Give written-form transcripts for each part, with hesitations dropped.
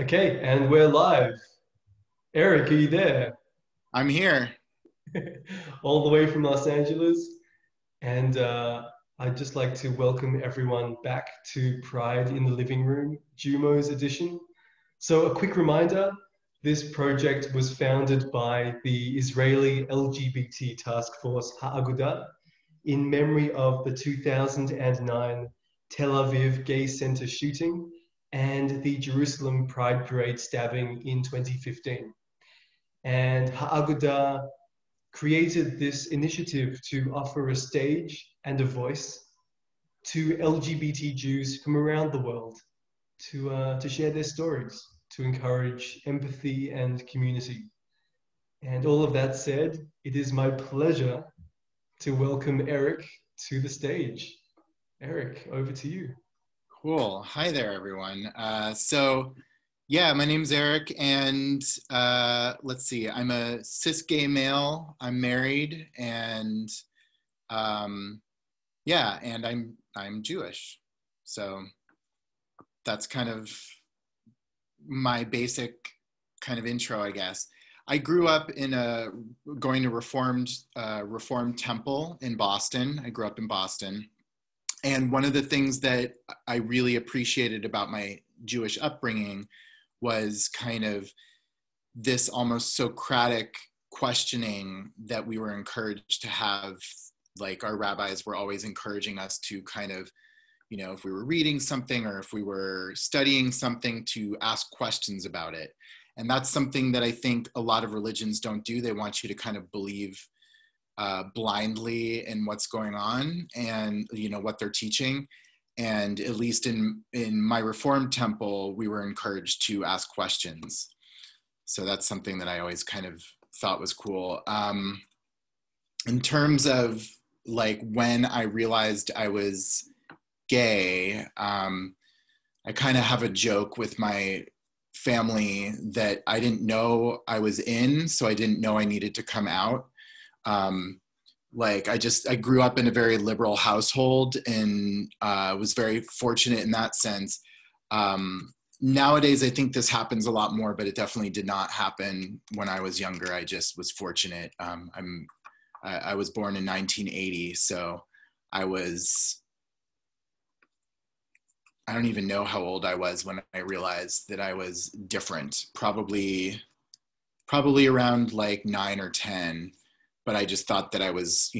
Okay, and we're live. Eric, are you there? I'm here. All the way from Los Angeles. And I'd just like to welcome everyone back to Pride in the Living Room, Jewmos edition. So, a quick reminder, this project was founded by the Israeli LGBT task force Agudah in memory of the 2009 Tel Aviv Gay Center shooting and the Jerusalem Pride Parade stabbing in 2015. And Ha'agudah created this initiative to offer a stage and a voice to LGBT Jews from around the world to share their stories, to encourage empathy and community. And all of that said, it is my pleasure to welcome Eric to the stage. Eric, over to you. Cool. Hi there, everyone. Yeah, my name's Eric, and let's see. I'm a cis gay male. I'm married, and yeah, and I'm Jewish. So that's kind of my basic kind of intro, I guess. I grew up in going to Reformed temple in Boston. I grew up in Boston. And one of the things that I really appreciated about my Jewish upbringing was kind of this almost Socratic questioning that we were encouraged to have. Like, our rabbis were always encouraging us to kind of, if we were reading something or if we were studying something, to ask questions about it. And that's something that I think a lot of religions don't do. They want you to kind of believe blindly in what's going on and what they're teaching. And at least in my Reformed temple, we were encouraged to ask questions. So that's something that I always kind of thought was cool. In terms of like when I realized I was gay, I kind of have a joke with my family that I didn't know I was in, so I didn't know I needed to come out. I grew up in a very liberal household and was very fortunate in that sense. Nowadays, I think this happens a lot more, but it definitely did not happen when I was younger. I just was fortunate. I was born in 1980, so I don't even know how old I was when I realized that I was different. Probably around like 9 or 10. But I just thought that I was,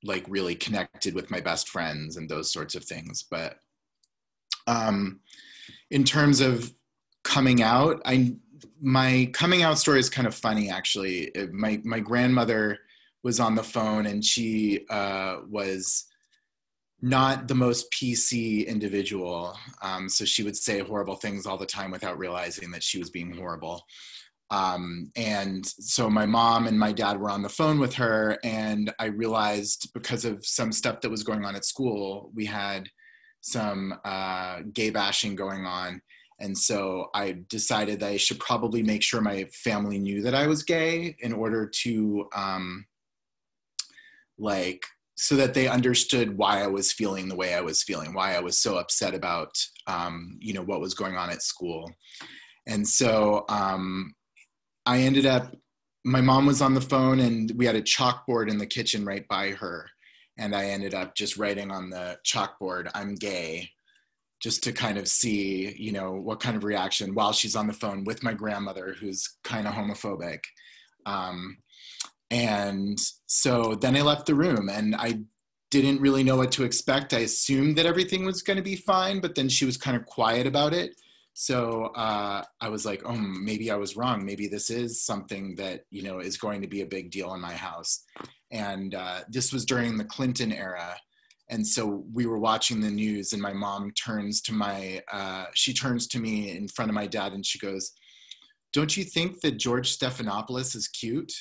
like really connected with my best friends and those sorts of things. But in terms of coming out, my coming out story is kind of funny, actually. My grandmother was on the phone, and she was not the most PC individual. So she would say horrible things all the time without realizing that she was being horrible. And so my mom and my dad were on the phone with her, and I realized, because of some stuff that was going on at school, we had some gay bashing going on. And so I decided that I should probably make sure my family knew that I was gay in order to so that they understood why I was feeling the way I was feeling, why I was so upset about what was going on at school. And so I ended up, my mom was on the phone, and we had a chalkboard in the kitchen right by her. And I ended up just writing on the chalkboard, "I'm gay," just to kind of see, what kind of reaction, while she's on the phone with my grandmother, who's kind of homophobic. And so then I left the room, and I didn't really know what to expect. I assumed that everything was going to be fine, but then she was kind of quiet about it. So I was like, oh, maybe I was wrong. Maybe this is something that, is going to be a big deal in my house. And this was during the Clinton era. And so we were watching the news, and my mom turns to me in front of my dad, and she goes, "Don't you think that George Stephanopoulos is cute?"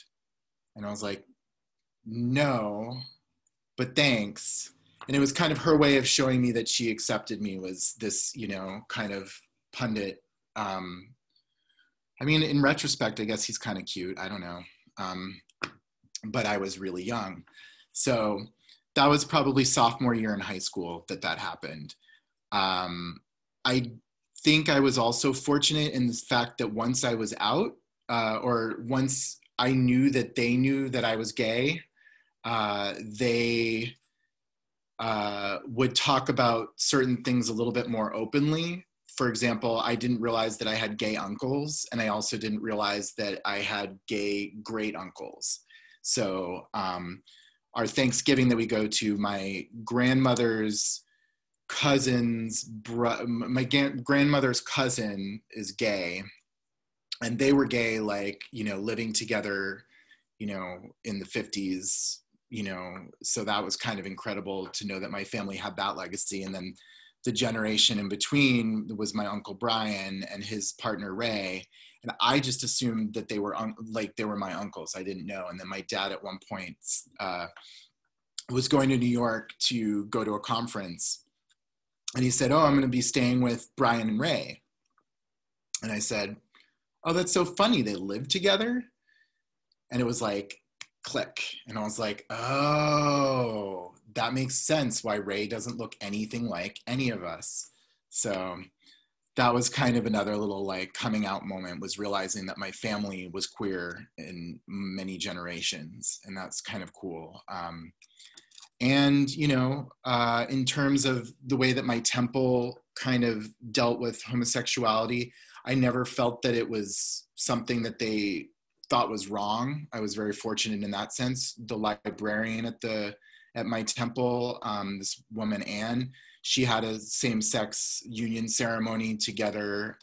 And I was like, "No, but thanks." And it was kind of her way of showing me that she accepted me, was this, kind of pundit. In retrospect, I guess he's kind of cute. I don't know. But I was really young. So that was probably sophomore year in high school that happened. I think I was also fortunate in the fact that once I was out, or once I knew that they knew that I was gay, they would talk about certain things a little bit more openly. For example, I didn't realize that I had gay uncles, and I also didn't realize that I had gay great uncles. So our Thanksgiving that we go to, my grandmother's grandmother's cousin is gay, and they were gay, like, living together, in the 50s, so that was kind of incredible to know that my family had that legacy. And then the generation in between was my Uncle Brian and his partner Ray, and I just assumed that they were they were my uncles. I didn't know. And then my dad at one point was going to New York to go to a conference, and he said, "Oh, I'm going to be staying with Brian and Ray." And I said, "Oh, that's so funny. They live together?" And it was like, click. And I was like, oh, that makes sense why Ray doesn't look anything like any of us. So that was kind of another little like coming out moment, was realizing that my family was queer in many generations. And that's kind of cool. And, in terms of the way that my temple kind of dealt with homosexuality, I never felt that it was something that they thought was wrong. I was very fortunate in that sense. The librarian at my temple, this woman, Anne, she had a same-sex union ceremony together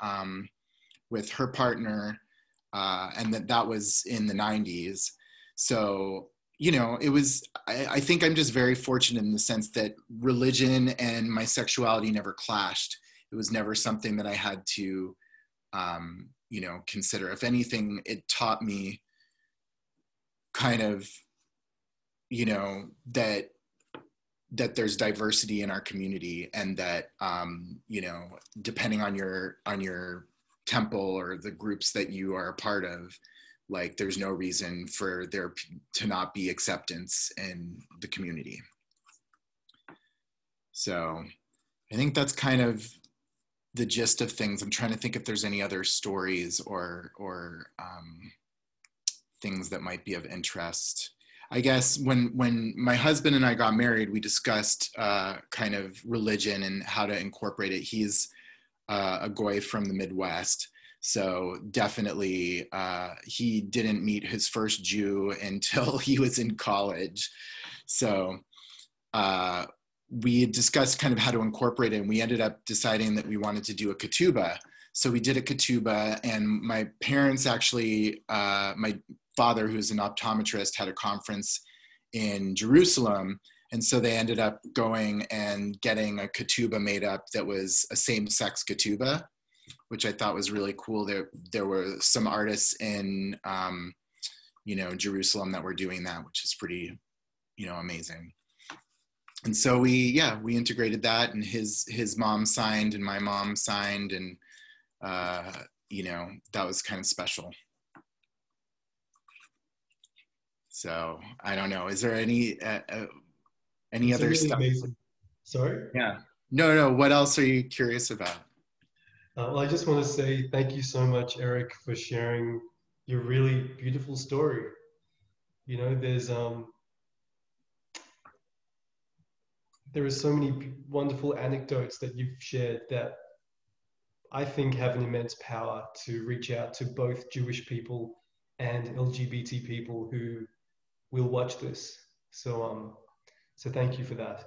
with her partner, and that was in the 90s. So, it was, I think I'm just very fortunate in the sense that religion and my sexuality never clashed. It was never something that I had to, consider. If anything, it taught me kind of, that there's diversity in our community, and that, depending on your temple or the groups that you are a part of, like, there's no reason for there to not be acceptance in the community. So I think that's kind of the gist of things. I'm trying to think if there's any other stories or things that might be of interest. I guess when my husband and I got married, we discussed kind of religion and how to incorporate it. He's a goy from the Midwest, so definitely he didn't meet his first Jew until he was in college. So we discussed kind of how to incorporate it, and we ended up deciding that we wanted to do a ketubah. So we did a ketubah, and my parents actually, my father, who's an optometrist, had a conference in Jerusalem, and so they ended up going and getting a ketubah made up that was a same-sex ketubah, which I thought was really cool. There were some artists in, Jerusalem that were doing that, which is pretty, amazing. And so we integrated that, and his mom signed and my mom signed, and that was kind of special. So I don't know. Is there any other really stuff? Amazing. Sorry? Yeah. No. What else are you curious about? Well, I just want to say thank you so much, Eric, for sharing your really beautiful story. There are so many wonderful anecdotes that you've shared that I think have an immense power to reach out to both Jewish people and LGBT people who will watch this. So thank you for that.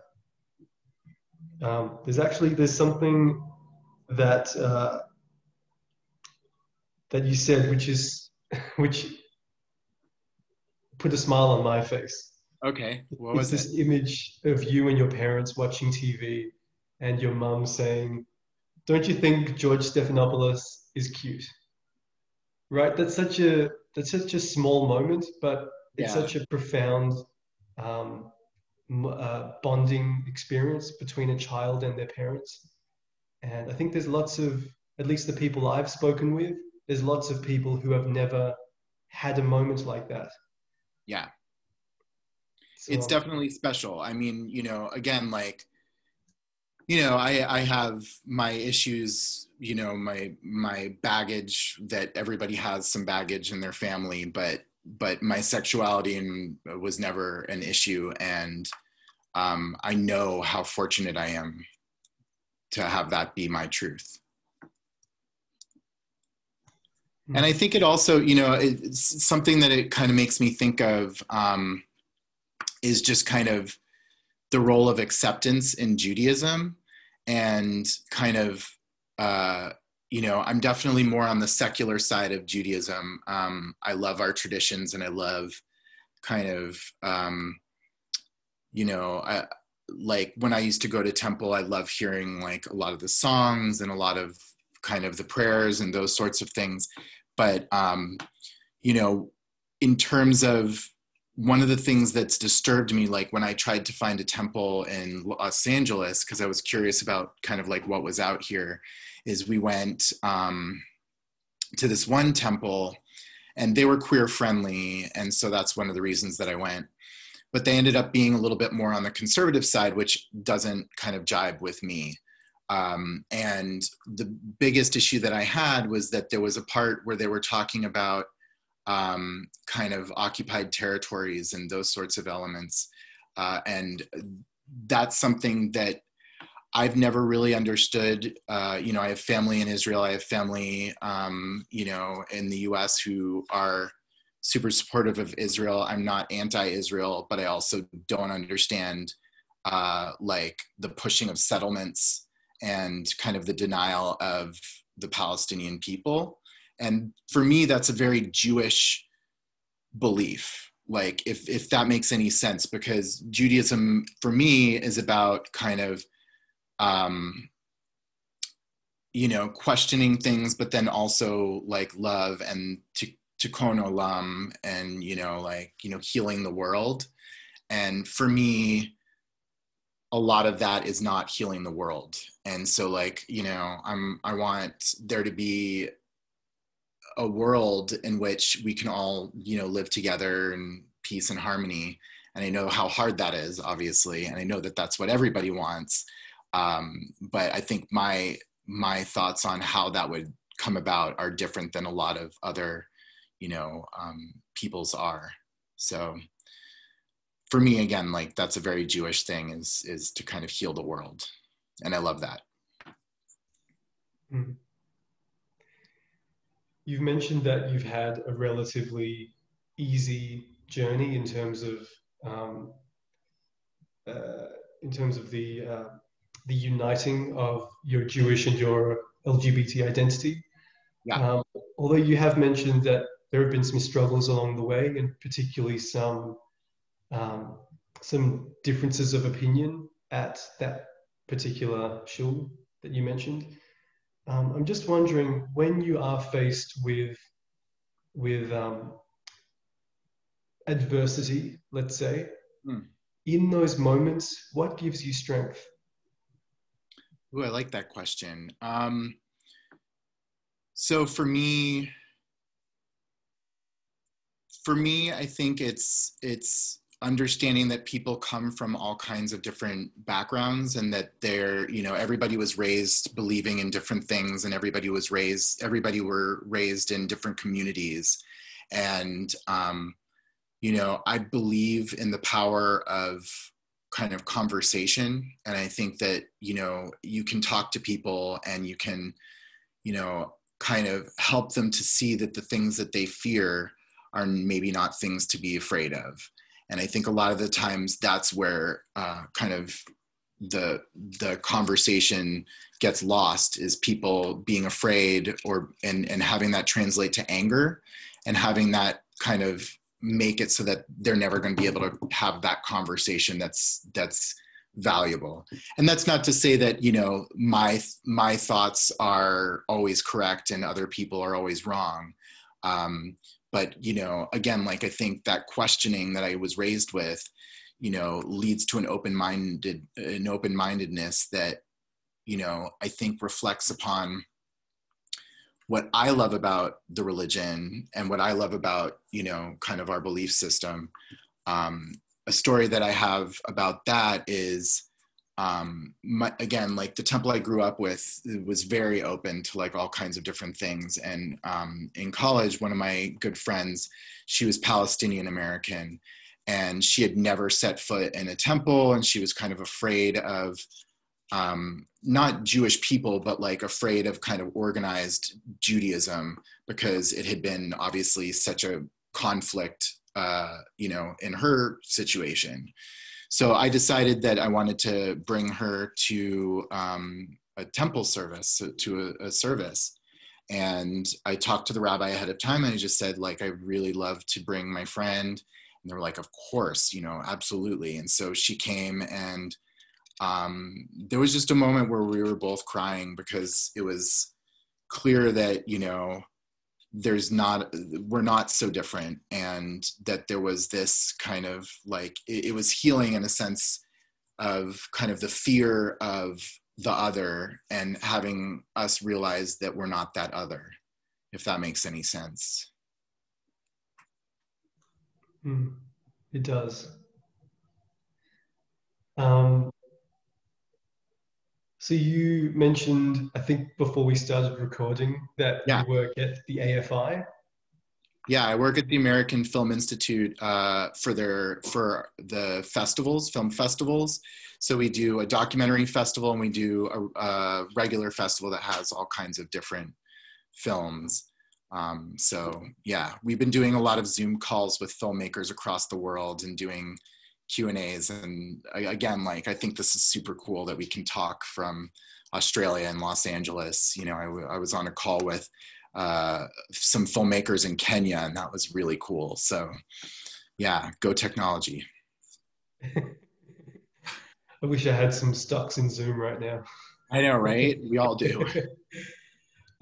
There's something that that you said, which put a smile on my face. Okay, what It's was it? this image of you and your parents watching TV, and your mum saying, "Don't you think George Stephanopoulos is cute?" Right? That's such a small moment, but it's Yeah. such a profound um, bonding experience between a child and their parents. And I think there's lots of, at least the people I've spoken with, there's lots of people who have never had a moment like that. Yeah. So It's definitely special. I mean, again, like, I have my issues, my baggage, that everybody has some baggage in their family, but my sexuality was never an issue. And I know how fortunate I am to have that be my truth. And I think it also, it's something that it kind of makes me think of is just kind of the role of acceptance in Judaism, and kind of, I'm definitely more on the secular side of Judaism. I love our traditions, and I love kind of, like when I used to go to temple, I love hearing like a lot of the songs and a lot of kind of the prayers and those sorts of things. But, in terms of one of the things that's disturbed me, like when I tried to find a temple in Los Angeles, because I was curious about kind of like what was out here, is we went to this one temple, and they were queer friendly. And so that's one of the reasons that I went. But they ended up being a little bit more on the conservative side, which doesn't kind of jibe with me. And the biggest issue that I had was that there was a part where they were talking about kind of occupied territories and those sorts of elements. And that's something that I've never really understood. I have family in Israel. I have family, in the US who are super supportive of Israel. I'm not anti-Israel, but I also don't understand like the pushing of settlements and kind of the denial of the Palestinian people. And for me, that's a very Jewish belief, like if that makes any sense, because Judaism for me is about kind of, questioning things, but then also like love and tikkun olam, and, healing the world. And for me, a lot of that is not healing the world. And so like, I want there to be a world in which we can all, live together in peace and harmony. And I know how hard that is, obviously. And I know that that's what everybody wants. But I think my thoughts on how that would come about are different than a lot of other, people's are. So for me, again, like that's a very Jewish thing, is to kind of heal the world. And I love that. Mm. You've mentioned that you've had a relatively easy journey in terms of the uniting of your Jewish and your LGBT identity. Yeah. Although you have mentioned that there have been some struggles along the way, and particularly some differences of opinion at that particular shul that you mentioned. I'm just wondering, when you are faced with adversity, let's say, in those moments, what gives you strength? Ooh, I like that question. So for me, I think it's understanding that people come from all kinds of different backgrounds, and that everybody was raised believing in different things, and everybody were raised in different communities. And, I believe in the power of kind of conversation. And I think that, you can talk to people, and you can, kind of help them to see that the things that they fear are maybe not things to be afraid of. And I think a lot of the times that's where kind of the conversation gets lost, is people being afraid, and having that translate to anger, and having that kind of make it so that they're never going to be able to have that conversation that's valuable. And that's not to say that, my thoughts are always correct and other people are always wrong. But, again, like I think that questioning that I was raised with, leads to an open-mindedness that, I think reflects upon what I love about the religion and what I love about, kind of our belief system. A story that I have about that is, again, like the temple I grew up with was very open to like all kinds of different things. And in college, one of my good friends, she was Palestinian American, and she had never set foot in a temple, and she was kind of afraid of not Jewish people, but like afraid of kind of organized Judaism, because it had been obviously such a conflict, in her situation. So I decided that I wanted to bring her to a temple service, to a service. And I talked to the rabbi ahead of time, and I just said, like, I really love to bring my friend. And they were like, of course, absolutely. And so she came, and there was just a moment where we were both crying, because it was clear that, we're not so different, and that there was this kind of like, it was healing in a sense of kind of the fear of the other, and having us realize that we're not that other, if that makes any sense. It does. So you mentioned, I think before we started recording, that Yeah. you work at the AFI. Yeah, I work at the American Film Institute for the festivals, film festivals. So we do a documentary festival, and we do a regular festival that has all kinds of different films. So yeah, we've been doing a lot of Zoom calls with filmmakers across the world, and doing Q&As. And again, like, I think this is super cool that we can talk from Australia and Los Angeles. I was on a call with some filmmakers in Kenya, and that was really cool. So yeah, go technology. I wish I had some stocks in Zoom right now. I know, right? We all do.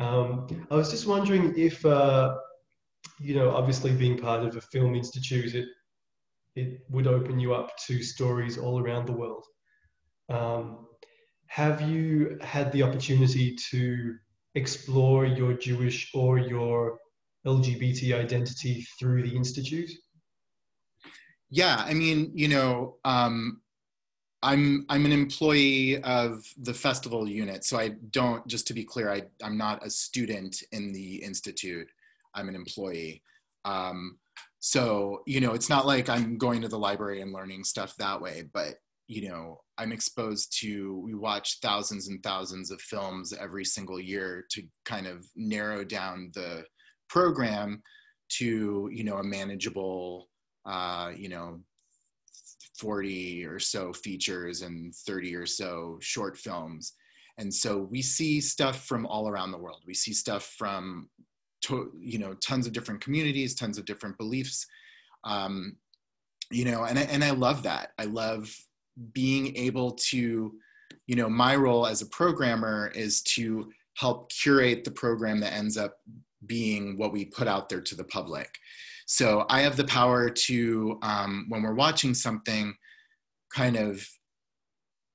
I was just wondering if, obviously being part of a film institute, it would open you up to stories all around the world. Have you had the opportunity to explore your Jewish or your LGBT identity through the Institute? Yeah, I mean, I'm an employee of the festival unit, so I don't, just to be clear, I'm not a student in the Institute. I'm an employee. So, it's not like I'm going to the library and learning stuff that way, but, I'm exposed to, we watch thousands and thousands of films every single year to kind of narrow down the program to, a manageable, 40 or so features and 30 or so short films. And so we see stuff from all around the world. We see stuff from, tons of different communities, tons of different beliefs, and I love that. I love being able to, my role as a programmer is to help curate the program that ends up being what we put out there to the public. So I have the power to, when we're watching something, kind of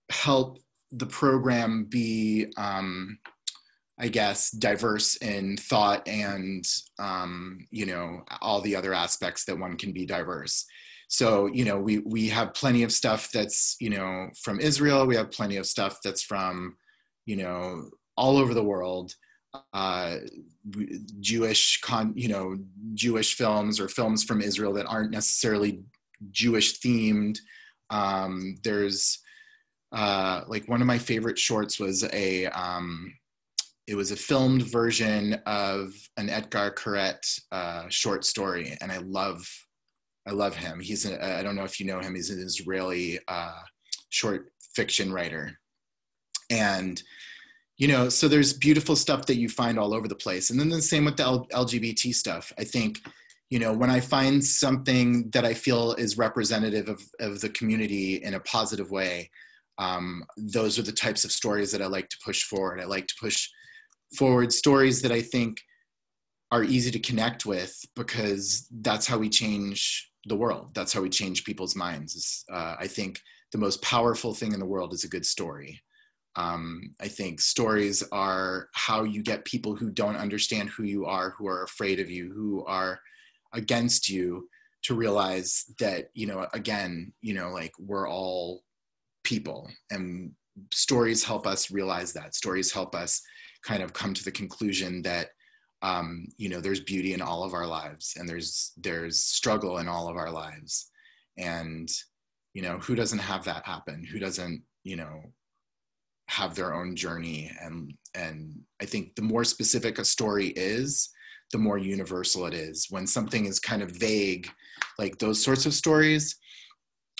help the program be, I guess, diverse in thought and, all the other aspects that one can be diverse. So, we have plenty of stuff that's, from Israel. We have plenty of stuff that's from, all over the world. Jewish films, or films from Israel that aren't necessarily Jewish themed. There's like, one of my favorite shorts was it was a filmed version of an Etgar Keret short story, and I love him. I don't know if you know him. He's an Israeli short fiction writer, and so there's beautiful stuff that you find all over the place. And then the same with the LGBT stuff. I think, when I find something that I feel is representative of the community in a positive way, those are the types of stories that I like to push forward. I like to push forward stories that I think are easy to connect with, because that's how we change the world. That's how we change people's minds. I think the most powerful thing in the world is a good story. I think stories are how you get people who don't understand who you are, who are afraid of you, who are against you, to realize that, again, like, we're all people, and stories help us realize that. Stories help us kind of come to the conclusion that there's beauty in all of our lives, and there's struggle in all of our lives. And who doesn't have that happen? Who doesn't have their own journey? And I think the more specific a story is, the more universal it is. When something is kind of vague, like those sorts of stories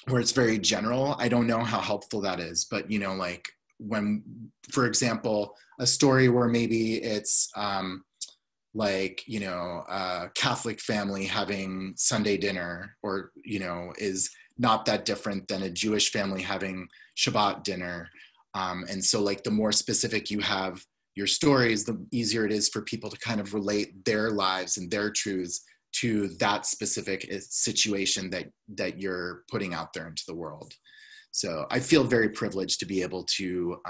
where it's very general, I don't know how helpful that is. But like when, for example, a story where maybe it's a Catholic family having Sunday dinner, or is not that different than a Jewish family having Shabbat dinner. And so like the more specific you have your stories, the easier it is for people to kind of relate their lives and their truths to that specific situation that you're putting out there into the world. So I feel very privileged to be able to,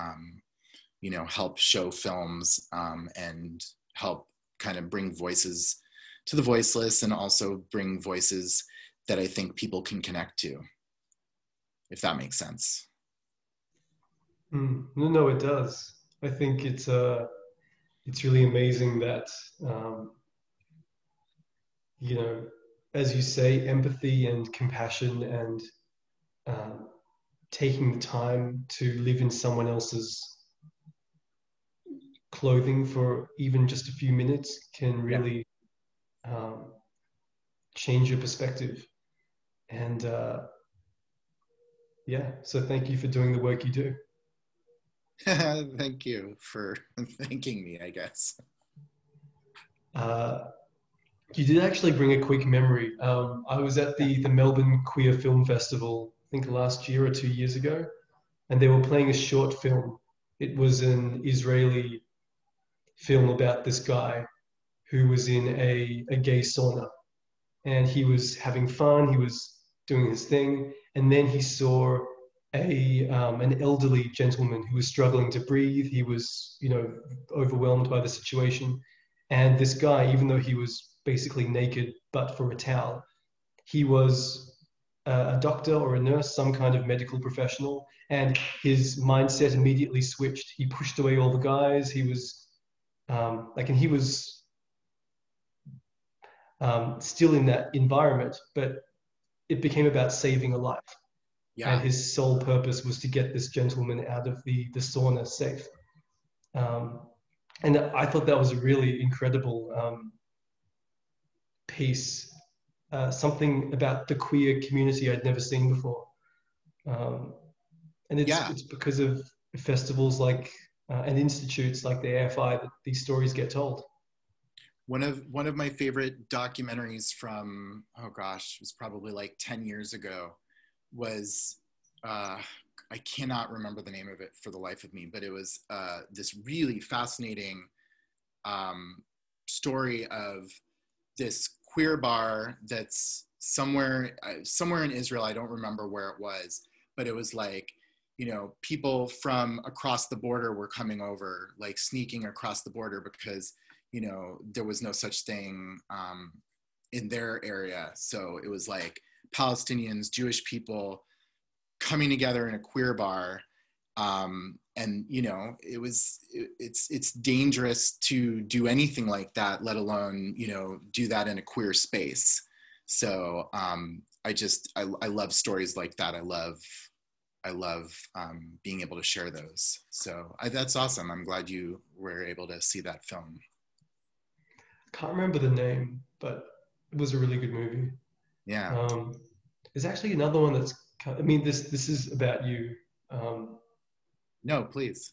help show films and help kind of bring voices to the voiceless, and also bring voices that I think people can connect to, if that makes sense. No, it does. I think it's really amazing that as you say, empathy and compassion and taking the time to live in someone else's clothing for even just a few minutes can really change your perspective. And so thank you for doing the work you do. Thank you for thanking me, I guess. You did actually bring a quick memory. I was at the Melbourne Queer Film Festival, I think last year or 2 years ago, and they were playing a short film. It was an Israeli film about this guy who was in a gay sauna, and he was having fun, he was doing his thing, and then he saw an elderly gentleman who was struggling to breathe. He was, overwhelmed by the situation. And this guy, even though he was basically naked but for a towel, he was a doctor or a nurse, some kind of medical professional, and his mindset immediately switched. He pushed away all the guys. He was and he was still in that environment, but it became about saving a life. Yeah. And his sole purpose was to get this gentleman out of the sauna safe. And I thought that was a really incredible piece, something about the queer community I'd never seen before. And it's because of festivals like and institutes like the AFI that these stories get told. One of my favorite documentaries from, oh gosh, it was probably like 10 years ago, was I cannot remember the name of it for the life of me, but it was this really fascinating story of this queer bar that's somewhere in Israel. I don't remember where it was, but it was like, people from across the border were coming over, like sneaking across the border, because there was no such thing in their area. So it was like Palestinians, Jewish people coming together in a queer bar. And it's dangerous to do anything like that, let alone, do that in a queer space. So I love stories like that. I love being able to share those. So that's awesome. I'm glad you were able to see that film. Can't remember the name, but it was a really good movie. Yeah. There's actually another one that's, this is about you. No, please.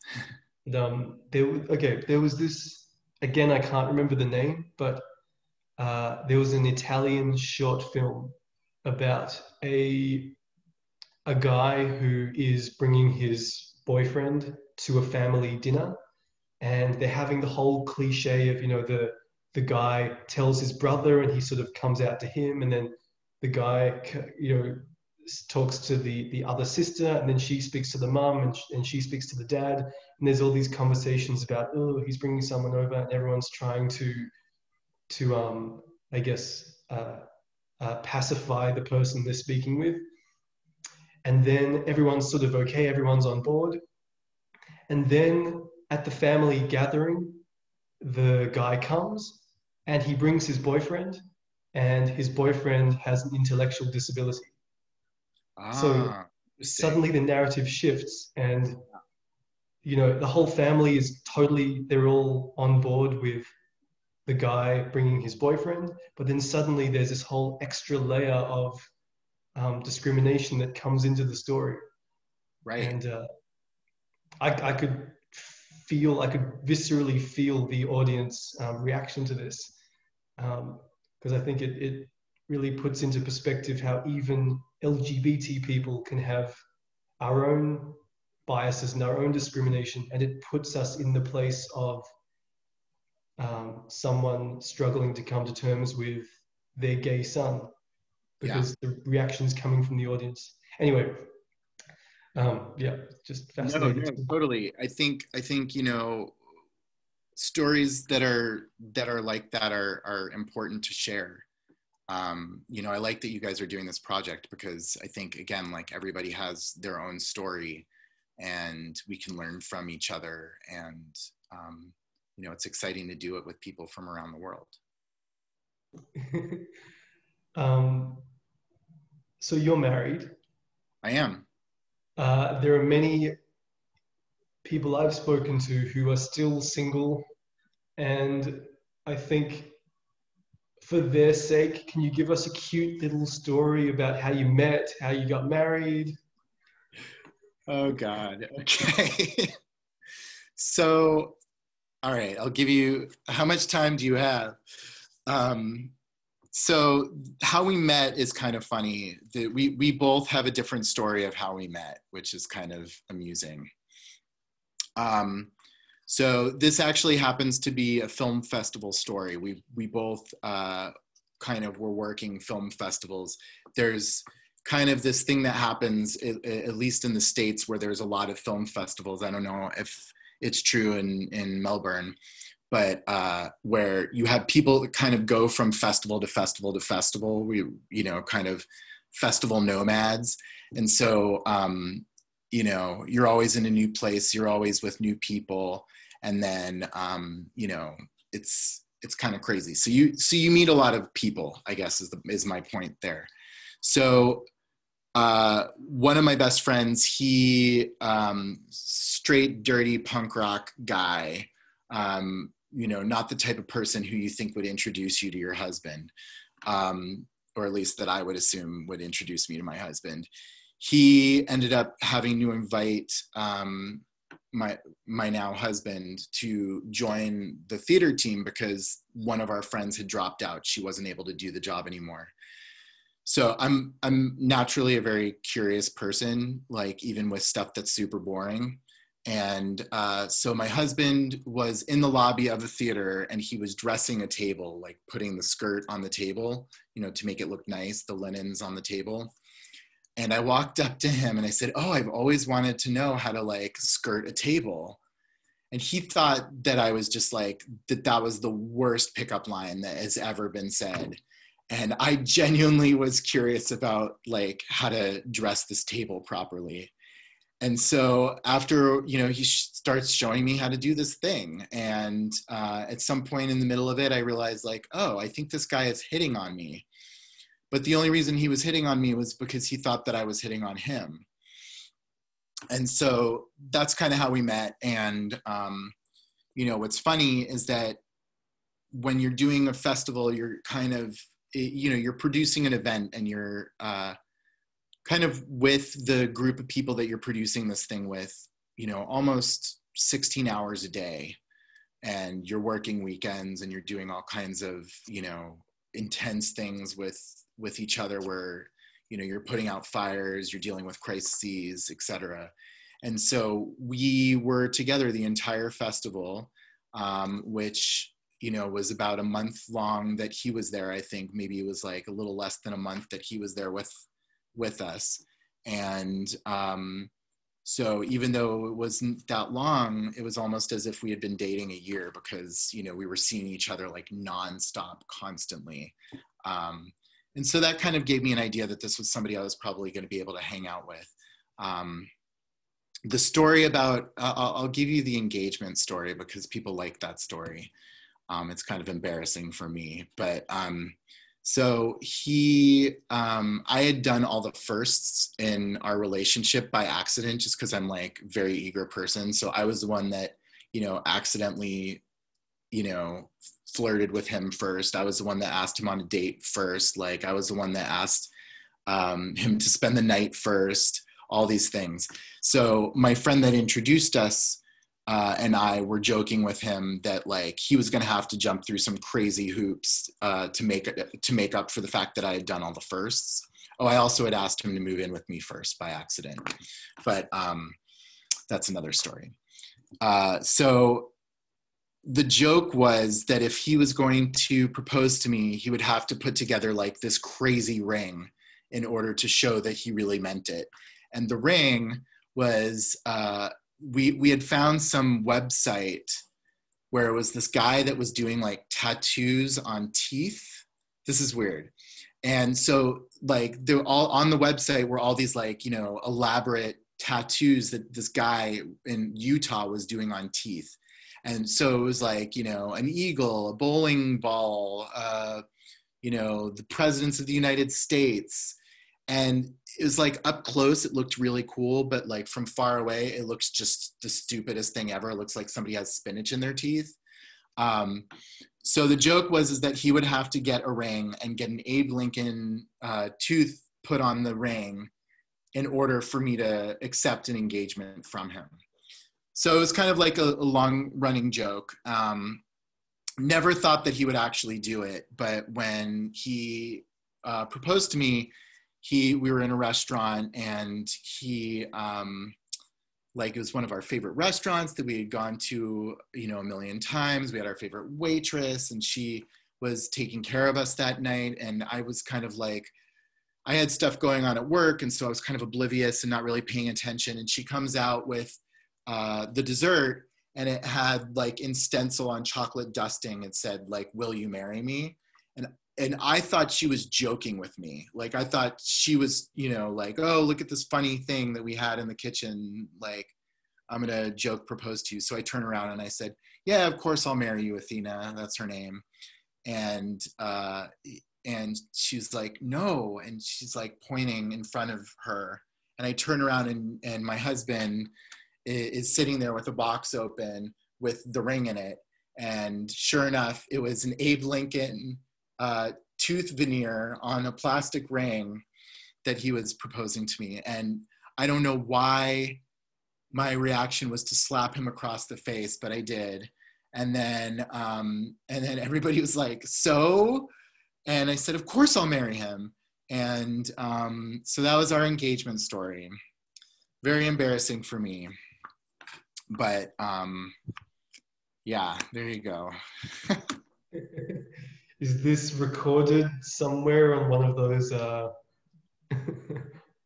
There was this, again, I can't remember the name, but there was an Italian short film about a guy who is bringing his boyfriend to a family dinner, and they're having the whole cliche of, the guy tells his brother and he sort of comes out to him, and then the guy, talks to the other sister, and then she speaks to the mum, and she speaks to the dad, and there's all these conversations about, oh, he's bringing someone over, and everyone's trying to I guess pacify the person they're speaking with. And then everyone's sort of okay, everyone's on board. And then at the family gathering, the guy comes and he brings his boyfriend, and his boyfriend has an intellectual disability. So Ah, interesting. suddenly the narrative shifts, and the whole family is totally, they're all on board with the guy bringing his boyfriend, but then suddenly there's this whole extra layer of discrimination that comes into the story. Right. And I could I could viscerally feel the audience reaction to this, because I think it really puts into perspective how even LGBT people can have our own biases and our own discrimination, and it puts us in the place of someone struggling to come to terms with their gay son, Yeah. because the reactions coming from the audience. Anyway, yeah, just No, fascinating. no, totally. I think, stories that are like that are important to share. I like that you guys are doing this project because I think, again, like everybody has their own story and we can learn from each other. And, it's exciting to do it with people from around the world. um, so you're married. I am. There are many people I've spoken to who are still single, and I think for their sake, can you give us a cute little story about how you met, how you got married? Oh, God. Okay. So, all right, I'll give you, how much time do you have? Um, so how we met is kind of funny. We both have a different story of how we met, which is kind of amusing. Um, so this actually happens to be a film festival story. We both kind of were working film festivals. There's kind of this thing that happens, at least in the States, where there's a lot of film festivals. I don't know if it's true in Melbourne, but where you have people that kind of go from festival to festival to festival. Kind of festival nomads. And so, you're always in a new place, you're always with new people. And then, it's kind of crazy. So you meet a lot of people, I guess is my point there. So one of my best friends, he straight dirty punk rock guy, not the type of person who you think would introduce you to your husband, or at least that I would assume would introduce me to my husband. He ended up having to invite my now husband to join the theater team because one of our friends had dropped out. She wasn't able to do the job anymore. So I'm naturally a very curious person, like even with stuff that's super boring. And so my husband was in the lobby of the theater and he was dressing a table, like putting the skirt on the table, to make it look nice, the linens on the table. And I walked up to him and I said, "Oh, I've always wanted to know how to like skirt a table." And he thought that I was just like, that was the worst pickup line that has ever been said. And I genuinely was curious about like how to dress this table properly. And so after, he starts showing me how to do this thing. And at some point in the middle of it, I realized like, oh, I think this guy is hitting on me. But the only reason he was hitting on me was because he thought that I was hitting on him. And so that's kind of how we met. And, what's funny is that when you're doing a festival, you're kind of, you're producing an event and you're kind of with the group of people that you're producing this thing with, almost 16 hours a day. And you're working weekends and you're doing all kinds of, intense things with each other where, you're putting out fires, you're dealing with crises, etc. And so we were together the entire festival, which, was about a month long that he was there. I think maybe it was like a little less than a month that he was there with us. And so even though it wasn't that long, it was almost as if we had been dating a year because, we were seeing each other like nonstop constantly. And so that kind of gave me an idea that this was somebody I was probably going to be able to hang out with. The story about, I'll give you the engagement story because people like that story. It's kind of embarrassing for me, but so I had done all the firsts in our relationship by accident, just because I'm like a very eager person. So I was the one that, accidentally, flirted with him first. I was the one that asked him on a date first. Like I was the one that asked him to spend the night first, all these things. So my friend that introduced us and I were joking with him that like he was going to have to jump through some crazy hoops to make up for the fact that I had done all the firsts. Oh, I also had asked him to move in with me first by accident, but that's another story. So the joke was that if he was going to propose to me, he would have to put together like this crazy ring in order to show that he really meant it. And the ring was, we had found some website where it was this guy that was doing like tattoos on teeth. This is weird. And so like they're all on the website were all these like, elaborate tattoos that this guy in Utah was doing on teeth. And so it was like, an eagle, a bowling ball, the presidents of the United States. And it was like up close, it looked really cool, but like from far away, it looks just the stupidest thing ever. It looks like somebody has spinach in their teeth. So the joke is that he would have to get a ring and get an Abe Lincoln tooth put on the ring in order for me to accept an engagement from him. So it was kind of like a long running joke. Never thought that he would actually do it, but when he proposed to me, we were in a restaurant and he, it was one of our favorite restaurants that we had gone to, a million times. We had our favorite waitress and she was taking care of us that night. And I was kind of like, I had stuff going on at work. And so I was kind of oblivious and not really paying attention. And she comes out with the dessert and it had like in stencil on chocolate dusting, it said like, "Will you marry me?" And I thought she was joking with me. Like, I thought she was, like, "Oh, look at this funny thing that we had in the kitchen. Like, I'm going to joke propose to you." So I turned around and I said, "Yeah, of course I'll marry you, Athena." That's her name. And she's like, "No." And she's like pointing in front of her. And I turn around and my husband is sitting there with a box open with the ring in it. And sure enough, it was an Abe Lincoln tooth veneer on a plastic ring that he was proposing to me. And I don't know why my reaction was to slap him across the face, but I did. And then everybody was like, "So?" And I said, "Of course I'll marry him." And so that was our engagement story. Very embarrassing for me. But yeah, there you go. Is this recorded somewhere on one of those, I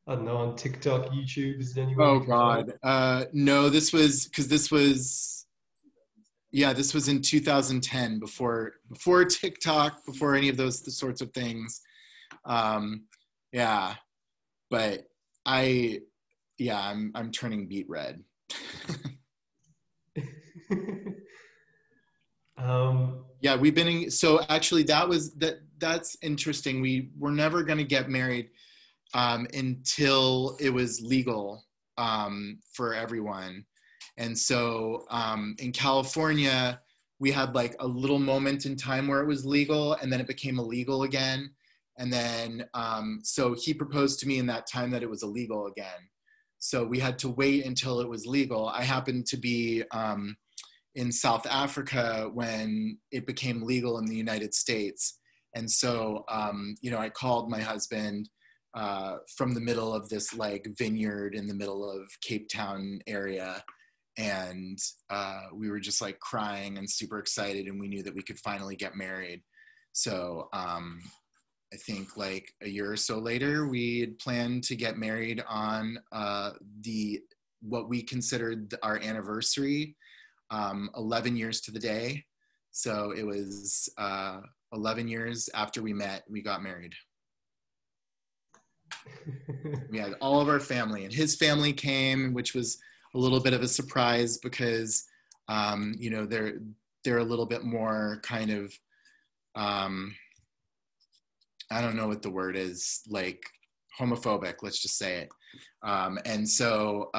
don't know, on TikTok, YouTube? Is it anywhere we Oh can find God. No, this was in 2010, before TikTok, before any of those sorts of things. Yeah, but I'm turning beet red. Yeah, we've been so actually that's interesting. We were never going to get married until it was legal for everyone. And so in California, we had like a little moment in time where it was legal and then it became illegal again. And then, so he proposed to me in that time that it was illegal again. So we had to wait until it was legal. I happened to be in South Africa when it became legal in the United States. And so, I called my husband from the middle of this like vineyard in the middle of Cape Town area. And we were just like crying and super excited, and we knew that we could finally get married. So I think like a year or so later, we had planned to get married on what we considered our anniversary, 11 years to the day. So it was 11 years after we met, we got married. We had all of our family, and his family came, which was a little bit of a surprise because, you know, they're a little bit more kind of, I don't know what the word is, like homophobic, let's just say it. And so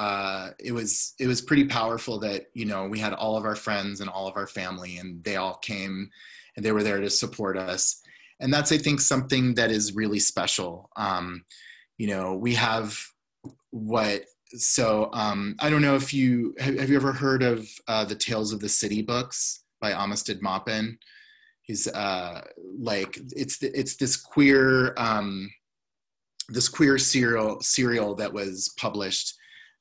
it was pretty powerful that, you know, we had all of our friends and all of our family, and they all came and they were there to support us. And that's, I think, something that is really special. You know, we have what, so I don't know if have you ever heard of the Tales of the City books by Amistad Maupin? He's like, it's this queer serial that was published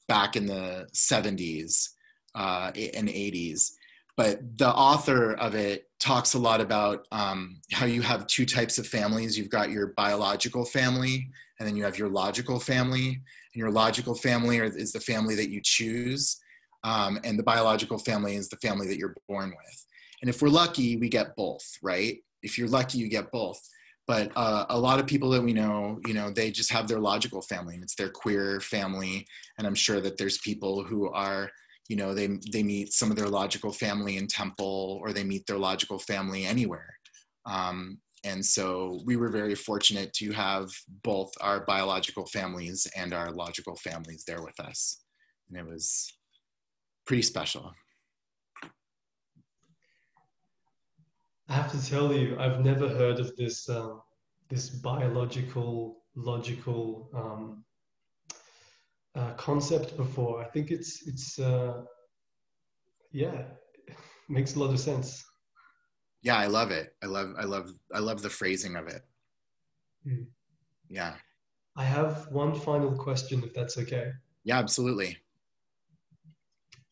back in the 70s and 80s. But the author of it talks a lot about how you have two types of families. You've got your biological family, and then you have your logical family. And your logical family is the family that you choose, and the biological family is the family that you're born with. And if we're lucky, we get both, right? If you're lucky, you get both. But a lot of people that we know, you know, they just have their logical family, and it's their queer family. And I'm sure that there's people who are, you know, they meet some of their logical family in temple, or they meet their logical family anywhere. And so we were very fortunate to have both our biological families and our logical families there with us. And it was pretty special. I have to tell you, I've never heard of this biological, logical concept before. I think it's yeah, makes a lot of sense. Yeah, I love it. I love the phrasing of it. Mm. Yeah. I have one final question, if that's okay. Yeah, absolutely.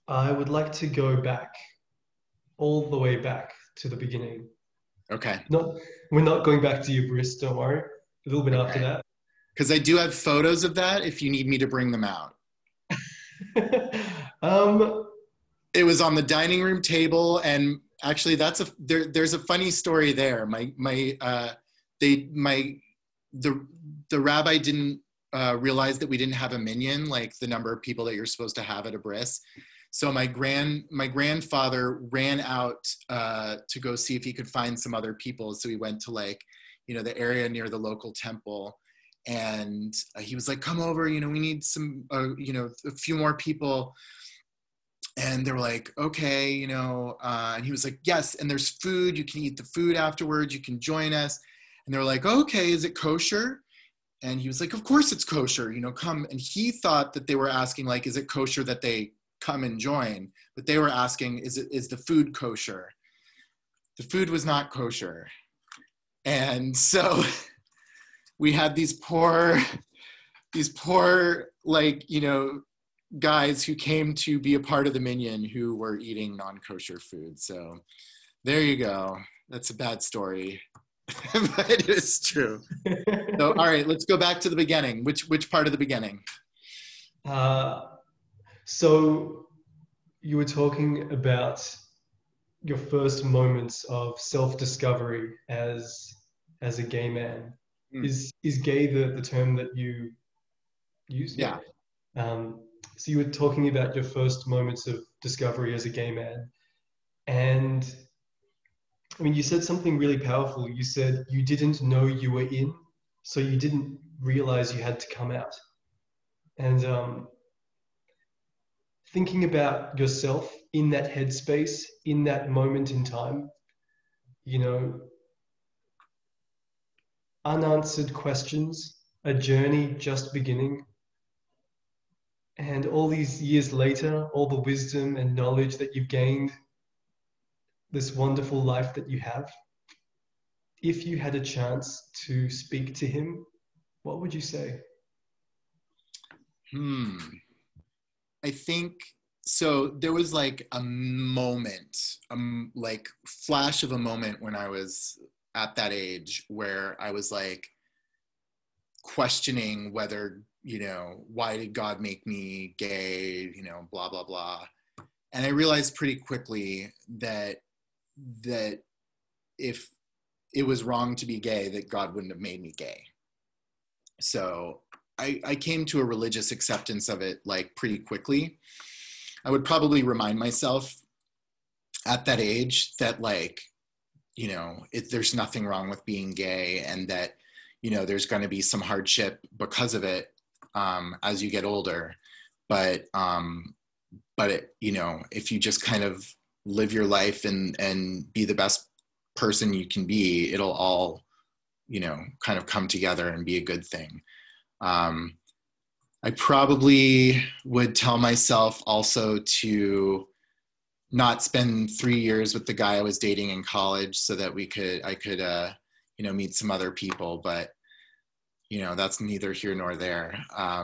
I would like to go back, all the way back to the beginning. Okay. Not, we're not going back to your bris, don't worry. A little bit after Okay. that. Because I do have photos of that if you need me to bring them out. um, It was on the dining room table, and actually there's a funny story there. The rabbi didn't realize that we didn't have a minyan, like the number of people that you're supposed to have at a bris. So my grandfather ran out to go see if he could find some other people. So he went to, like, you know, the area near the local temple, and he was like, "Come over, you know, we need some, you know, a few more people." And they were like, "Okay, you know," and he was like, "Yes, and there's food. You can eat the food afterwards. You can join us." And they were like, "Okay, is it kosher?" And he was like, "Of course it's kosher, you know, come." And he thought that they were asking, like, is it kosher that they come and join? But they were asking, is the food kosher? The food was not kosher. And so we had these poor, like, you know, guys who came to be a part of the minyan who were eating non-kosher food. So there you go. That's a bad story, but it is true. So, all right, let's go back to the beginning. Which part of the beginning? uh, so you were talking about your first moments of self-discovery as a gay man. Mm, Is gay the term that you use? Yeah. yeah. So you were talking about your first moments of discovery as a gay man, and I mean, you said something really powerful. You said you didn't know you were in, so you didn't realize you had to come out. And thinking about yourself in that headspace, in that moment in time, you know, unanswered questions, a journey just beginning. And all these years later, all the wisdom and knowledge that you've gained, this wonderful life that you have. If you had a chance to speak to him, what would you say? Hmm. I think so. There was like a moment, like flash of a moment when I was at that age where I was like questioning whether, you know, why did God make me gay, you know, blah, blah, blah. And I realized pretty quickly that if it was wrong to be gay, that God wouldn't have made me gay. So I came to a religious acceptance of it like pretty quickly. I would probably remind myself at that age that like, you know, there's nothing wrong with being gay, and that, you know, there's going to be some hardship because of it as you get older. But it, you know, if you just kind of live your life and be the best person you can be, it'll all, you know, kind of come together and be a good thing. I probably would tell myself also to not spend 3 years with the guy I was dating in college, so that I could, you know, meet some other people. But, you know, that's neither here nor there. I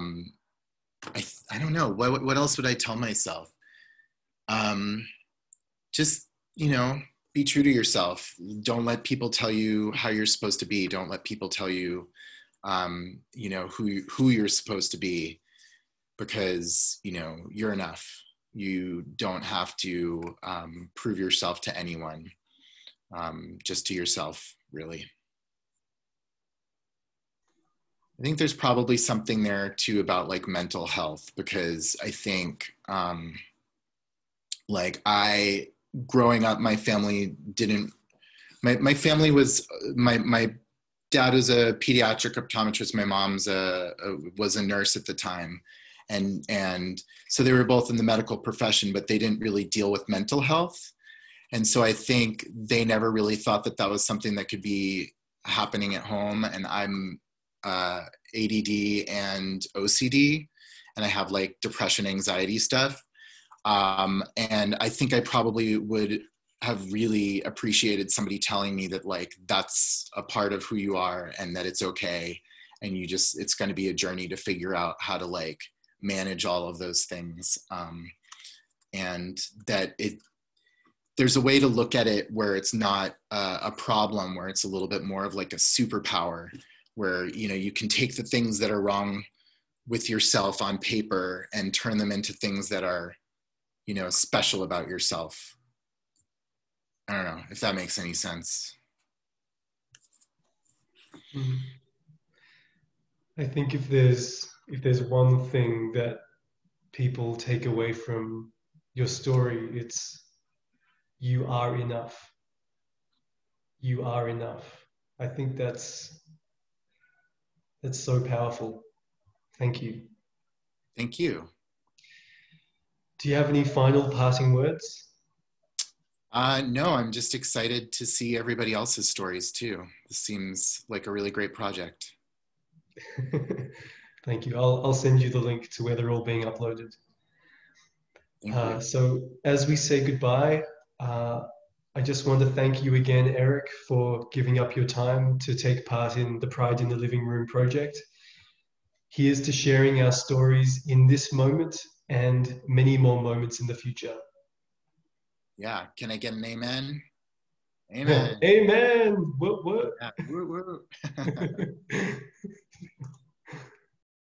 don't know. What else would I tell myself? Just, you know, be true to yourself. Don't let people tell you how you're supposed to be. Don't let people tell you, you know, who you're supposed to be, because, you know, you're enough. You don't have to prove yourself to anyone, just to yourself, really. I think there's probably something there too about like mental health, because I think like growing up, my family didn't, my family was, my dad was a pediatric optometrist. My mom's was a nurse at the time. And so they were both in the medical profession, but they didn't really deal with mental health. And so I think they never really thought that that was something that could be happening at home. And I'm ADD and OCD, and I have like depression, anxiety stuff. And I think I probably would have really appreciated somebody telling me that like, that's a part of who you are, and that it's okay. And it's going to be a journey to figure out how to like manage all of those things. And that there's a way to look at it where it's not a problem, where it's a little bit more of like a superpower, where, you know, you can take the things that are wrong with yourself on paper and turn them into things that are, you know, special about yourself. I don't know if that makes any sense. I think if there's one thing that people take away from your story, it's you are enough. You are enough. I think that's so powerful. Thank you. Thank you. Do you have any final parting words? No, I'm just excited to see everybody else's stories too. This seems like a really great project. Thank you. I'll send you the link to where they're all being uploaded. Thank you. So as we say goodbye, I just want to thank you again, Eric, for giving up your time to take part in the Pride in the Living Room project. Here's to sharing our stories in this moment and many more moments in the future. Yeah. Can I get an amen? Amen. Amen. What? Yeah. Woo, woo.